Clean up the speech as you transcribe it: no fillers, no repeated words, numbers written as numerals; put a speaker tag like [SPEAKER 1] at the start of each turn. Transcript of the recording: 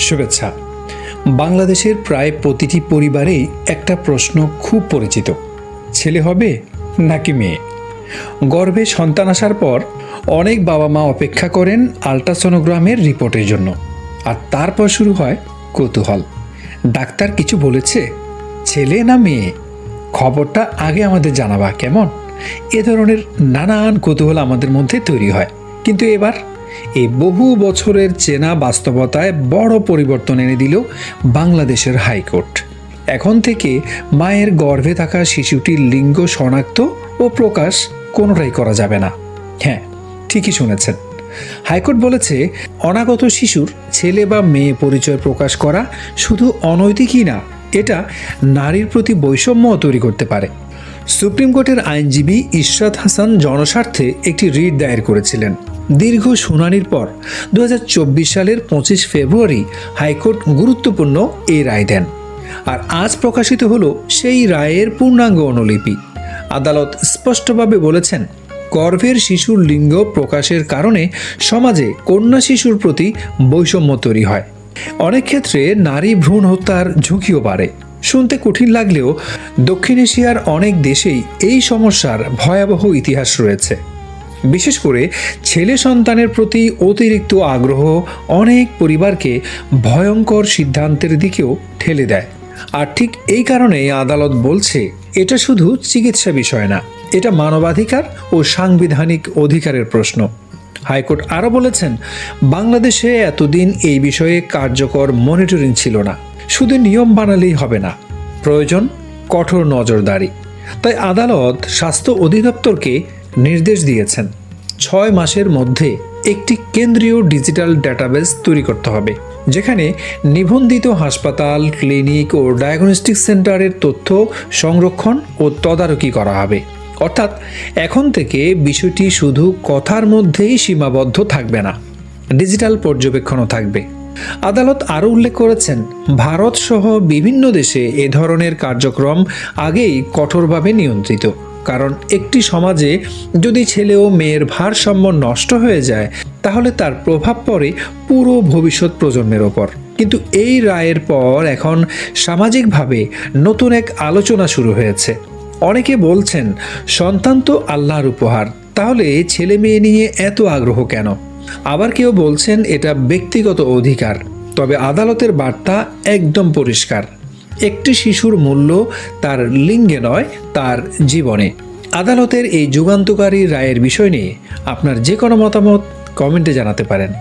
[SPEAKER 1] শুভেচ্ছা। বাংলাদেশের প্রায় প্রতিটি পরিবারেই একটা প্রশ্ন খুব পরিচিত, ছেলে হবে নাকি মেয়ে। গর্ভে সন্তান আসার পর অনেক বাবা মা অপেক্ষা করেন আল্ট্রাসোনোগ্রামের রিপোর্টের জন্য, আর তারপর শুরু হয় কৌতূহল। ডাক্তার কিছু বলেছে, ছেলে না মেয়ে, খবরটা আগে আমাদের জানাবা কেমন। এ ধরনের নানান কৌতূহল আমাদের মধ্যে তৈরি হয়। কিন্তু এবার এই বহু বছরের চেনা বাস্তবতায় বড় পরিবর্তন এনে দিল বাংলাদেশের হাইকোর্ট। এখন থেকে মায়ের গর্ভে থাকা শিশুটির লিঙ্গ শনাক্ত ও প্রকাশ কোনোটাই করা যাবে না। হ্যাঁ, ঠিকই শুনেছেন। হাইকোর্ট বলেছে, অনাগত শিশুর ছেলে বা মেয়ে পরিচয় প্রকাশ করা শুধু অনৈতিকই না, এটা নারীর প্রতি বৈষম্য তৈরি করতে পারে। সুপ্রিম কোর্টের আইনজীবী ইশরাত হাসান জনস্বার্থে একটি রিট দায়ের করেছিলেন। দীর্ঘ শুনানির পর 2024 সালের 25 ফেব্রুয়ারি হাইকোর্ট গুরুত্বপূর্ণ এই রায় দেন। আর আজ প্রকাশিত হলো সেই রায়ের পূর্ণাঙ্গ অনুলিপি। আদালত স্পষ্টভাবে বলেছেন, গর্ভের শিশুর লিঙ্গ প্রকাশের কারণে সমাজে কন্যা শিশুর প্রতি বৈষম্য তৈরি হয়। অনেক ক্ষেত্রে নারী ভ্রূণ হত্যার ঝুঁকিও বাড়ে। শুনতে কঠিন লাগলেও দক্ষিণ এশিয়ার অনেক দেশেই এই সমস্যার ভয়াবহ ইতিহাস রয়েছে। বিশেষ করে ছেলে সন্তানের প্রতি অতিরিক্ত আগ্রহ অনেক পরিবারকে ভয়ঙ্কর সিদ্ধান্তের দিকেও ঠেলে দেয়। আর ঠিক এই কারণেই আদালত বলছে, এটা শুধু চিকিৎসা বিষয় না, এটা মানবাধিকার ও সাংবিধানিক অধিকারের প্রশ্ন। হাইকোর্ট আরও বলেছেন, বাংলাদেশে এতদিন এই বিষয়ে কার্যকর মনিটরিং ছিল না। শুধু নিয়ম বানালেই হবে না, প্রয়োজন কঠোর নজরদারি। তাই আদালত স্বাস্থ্য অধিদপ্তরকে নির্দেশ দিয়েছেন, 6 মাসের মধ্যে একটি কেন্দ্রীয় ডিজিটাল ডাটাবেস তৈরি করতে হবে, যেখানে নিবন্ধিত হাসপাতাল, ক্লিনিক ও ডায়াগনস্টিক সেন্টারের তথ্য সংরক্ষণ ও তদারকি করা হবে। অর্থাৎ এখন থেকে বিষয়টি শুধু কথার মধ্যেই সীমাবদ্ধ থাকবে না, ডিজিটাল পর্যবেক্ষণও থাকবে। আদালত আরও উল্লেখ করেছেন, ভারত সহ বিভিন্ন দেশে এ ধরনের কার্যক্রম আগেই কঠোরভাবে নিয়ন্ত্রিত। কারণ একটি সমাজে যদি ছেলে ও মেয়ের ভারসাম্য নষ্ট হয়ে যায়, তাহলে তার প্রভাব পড়ে পুরো ভবিষ্যৎ প্রজন্মের ওপর। কিন্তু এই রায়ের পর এখন সামাজিকভাবে নতুন এক আলোচনা শুরু হয়েছে। অনেকে বলছেন, সন্তান তো আল্লাহর উপহার, তাহলে ছেলে মেয়ে নিয়ে এত আগ্রহ কেন? আবার কেউ বলছেন, এটা ব্যক্তিগত অধিকার। তবে আদালতের বার্তা একদম পরিষ্কার, একটি শিশুর মূল্য তার লিঙ্গে নয়, তার জীবনে। আদালতের এই যুগান্তকারী রায়ের বিষয় নিয়ে আপনার যে কোনো মতামত কমেন্টে জানাতে পারেন।